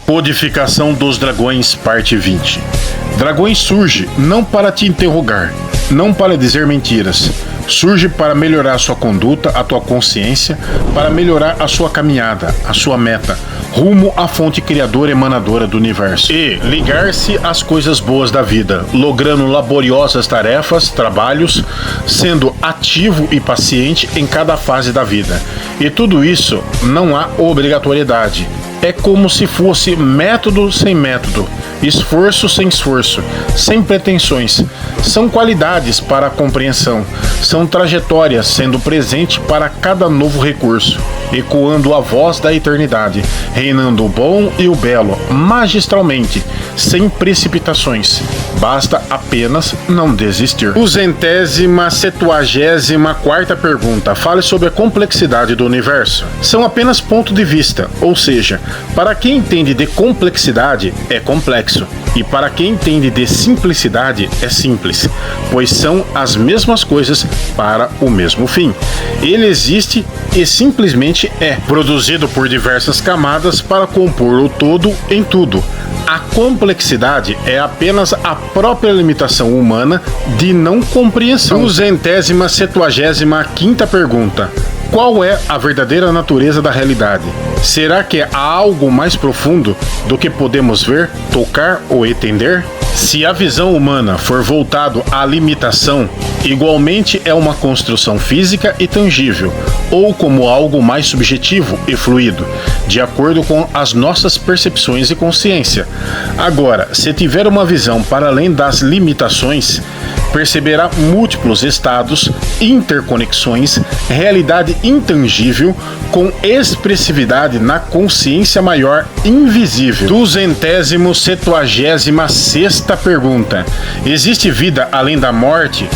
Codificação dos Dragões, parte 20. Dragões surge não para te interrogar, não para dizer mentiras. Surge para melhorar a sua conduta, a tua consciência, para melhorar a sua caminhada, a sua meta, rumo à fonte criadora e emanadora do universo. E ligar-se às coisas boas da vida, logrando laboriosas tarefas, trabalhos, sendo ativo e paciente em cada fase da vida. E tudo isso não há obrigatoriedade. É como se fosse método sem método, esforço sem esforço, sem pretensões. São qualidades para a compreensão, são trajetórias sendo presente para cada novo recurso, ecoando a voz da eternidade, reinando o bom e o belo, magistralmente, sem precipitações. Basta apenas não desistir. 274ª pergunta. Fale sobre a complexidade do universo. São apenas ponto de vista, ou seja, para quem entende de complexidade, é complexo. E para quem entende de simplicidade, é simples, pois são as mesmas coisas para o mesmo fim. Ele existe e simplesmente é, produzido por diversas camadas para compor o todo em tudo. A complexidade é apenas a própria limitação humana de não compreensão. 275ª pergunta. Qual é a verdadeira natureza da realidade? Será que há algo mais profundo do que podemos ver, tocar ou entender? Se a visão humana for voltado à limitação, igualmente é uma construção física e tangível, ou como algo mais subjetivo e fluido, de acordo com as nossas percepções e consciência. Agora, se tiver uma visão para além das limitações, perceberá múltiplos estados, interconexões, realidade intangível com expressividade na consciência maior invisível. 276ª pergunta. Existe vida além da morte?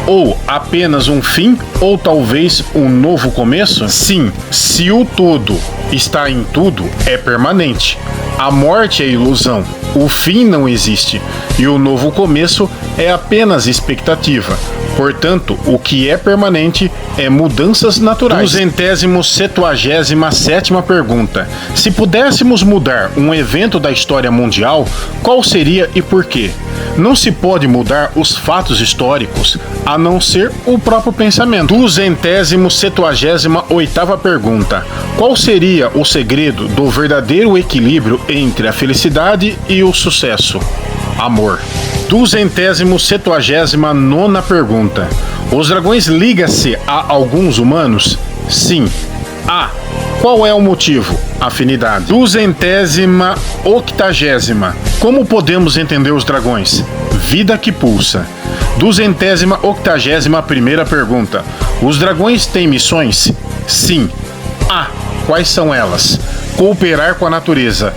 Ou apenas um fim, ou talvez um novo começo? Sim, se o todo está em tudo, é permanente. A morte é ilusão, o fim não existe, e o novo começo é apenas expectativa. Portanto, o que é permanente é mudanças naturais. 277ª pergunta. Se pudéssemos mudar um evento da história mundial, qual seria e por quê? Não se pode mudar os fatos históricos, a não ser o próprio pensamento. 278ª pergunta. Qual seria o segredo do verdadeiro equilíbrio entre a felicidade e o sucesso? Amor. 279ª pergunta. Os dragões ligam-se a alguns humanos? Sim. A. Qual é o motivo? Afinidade. 280ª. Como podemos entender os dragões? Vida que pulsa. 281ª pergunta. Os dragões têm missões? Sim. A. Quais são elas? Cooperar com a natureza.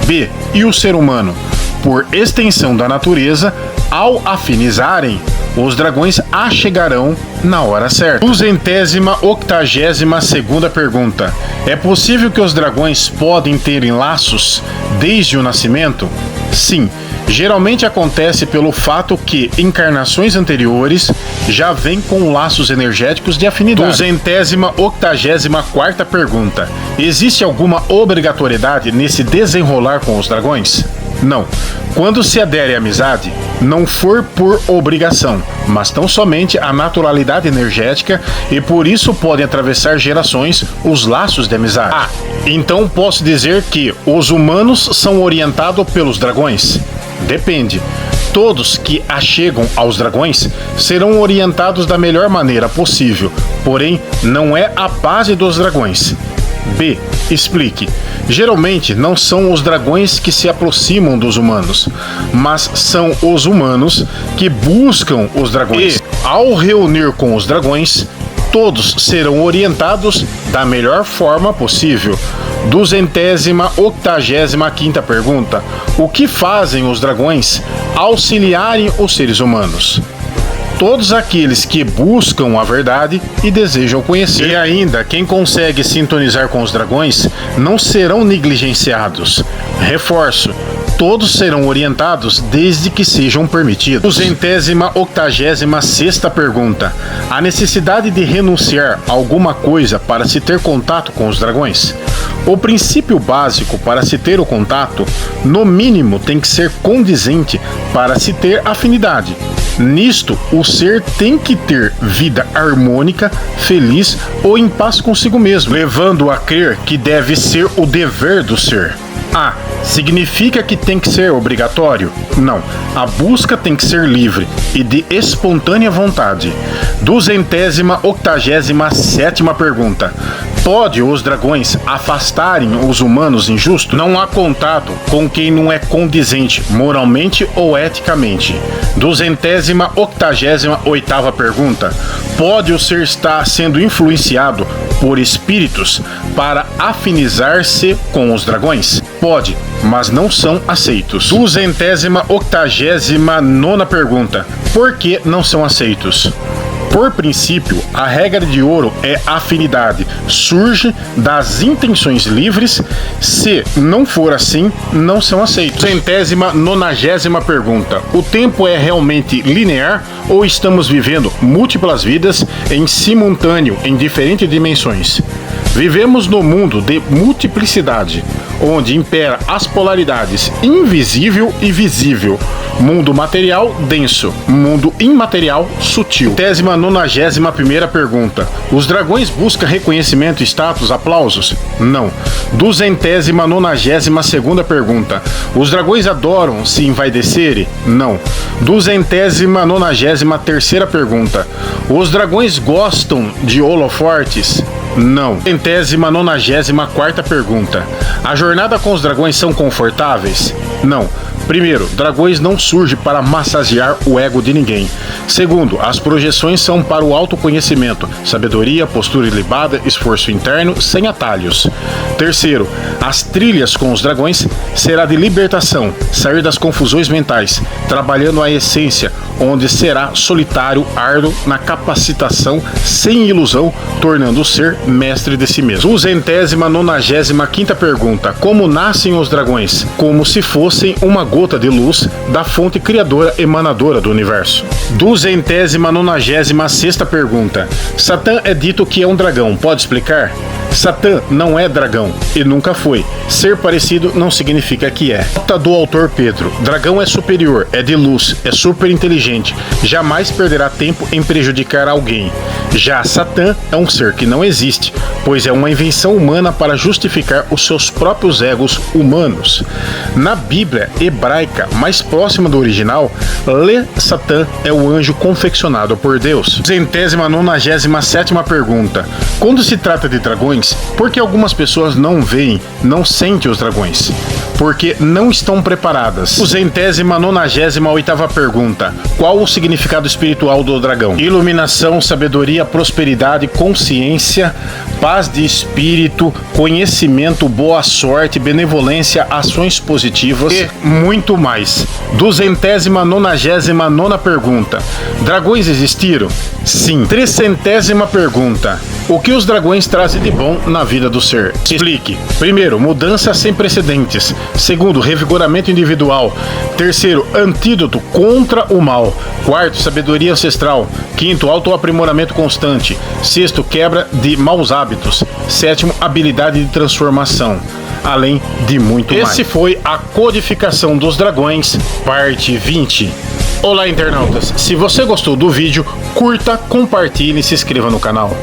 B. E o ser humano? Por extensão da natureza, ao afinizarem, os dragões achegarão na hora certa. 282ª pergunta. É possível que os dragões podem terem laços desde o nascimento? Sim. Geralmente acontece pelo fato que encarnações anteriores já vêm com laços energéticos de afinidade. 284ª pergunta. Existe alguma obrigatoriedade nesse desenrolar com os dragões? Não. Quando se adere à amizade, não for por obrigação, mas tão somente a naturalidade energética, e por isso podem atravessar gerações os laços de amizade. Então posso dizer que os humanos são orientados pelos dragões? Depende. Todos que achegam aos dragões serão orientados da melhor maneira possível, porém não é a base dos dragões. B. Explique. Geralmente não são os dragões que se aproximam dos humanos, mas são os humanos que buscam os dragões. E, ao reunir com os dragões, todos serão orientados da melhor forma possível. 285ª pergunta. O que fazem os dragões auxiliarem os seres humanos? Todos aqueles que buscam a verdade e desejam conhecer. E ainda, quem consegue sintonizar com os dragões não serão negligenciados. Reforço, todos serão orientados desde que sejam permitidos. 286ª pergunta. A necessidade de renunciar a alguma coisa para se ter contato com os dragões? O princípio básico para se ter o contato, no mínimo, tem que ser condizente para se ter afinidade. Nisto, o ser tem que ter vida harmônica, feliz ou em paz consigo mesmo, levando a crer que deve ser o dever do ser. Significa que tem que ser obrigatório? Não. A busca tem que ser livre e de espontânea vontade. 287ª pergunta. Pode os dragões afastarem os humanos injustos? Não há contato com quem não é condizente moralmente ou eticamente. 288ª pergunta. Pode o ser estar sendo influenciado por espíritos para afinizar-se com os dragões? Pode, mas não são aceitos. 289ª pergunta. Por que não são aceitos? Por princípio, a regra de ouro é afinidade. Surge das intenções livres. Se não for assim, não são aceitos. 290ª pergunta. O tempo é realmente linear ou estamos vivendo múltiplas vidas em simultâneo em diferentes dimensões? Vivemos no mundo de multiplicidade, onde impera as polaridades invisível e visível, mundo material denso, mundo imaterial sutil. 291ª pergunta. Os dragões buscam reconhecimento, status, aplausos? Não. 292ª pergunta. Os dragões adoram se envaidecerem? Não. 293ª pergunta. Os dragões gostam de holofortes? Não. 294ª pergunta. A jornada com os dragões são confortáveis? Não. Primeiro, dragões não surgem para massagear o ego de ninguém. Segundo, as projeções são para o autoconhecimento, sabedoria, postura ilibada, esforço interno, sem atalhos. Terceiro, as trilhas com os dragões será de libertação, sair das confusões mentais, trabalhando a essência, onde será solitário, árduo na capacitação, sem ilusão, tornando o ser mestre de si mesmo. 295ª pergunta. Como nascem os dragões? Como se fossem uma gota de luz da fonte criadora emanadora do universo. 296ª pergunta. Satã é dito que é um dragão, pode explicar? Satã não é dragão e nunca foi. Ser parecido não significa que é. Nota do autor Pedro. Dragão é superior, é de luz, é super inteligente, jamais perderá tempo em prejudicar alguém. Já Satã é um ser que não existe, pois é uma invenção humana para justificar os seus próprios egos humanos. Na Bíblia hebraica mais próxima do original, Satã é o anjo confeccionado por Deus. 297ª pergunta. Quando se trata de dragões, por que algumas pessoas não veem, não sentem os dragões? Porque não estão preparadas. 298ª pergunta. Qual o significado espiritual do dragão? Iluminação, sabedoria, prosperidade, consciência, paz de espírito, conhecimento, boa sorte, benevolência, ações positivas e muito mais. 299ª pergunta. Dragões existiram? Sim. 300ª pergunta. O que os dragões trazem de bom na vida do ser? Explique. Primeiro, mudança sem precedentes. Segundo, revigoramento individual. Terceiro, antídoto contra o mal. Quarto, sabedoria ancestral. Quinto, autoaprimoramento constante. Sexto, quebra de maus hábitos. Sétimo, habilidade de transformação. Além de muito mais. Esse foi a codificação dos dragões, parte 20. Olá, internautas. Se você gostou do vídeo, curta, compartilhe e se inscreva no canal.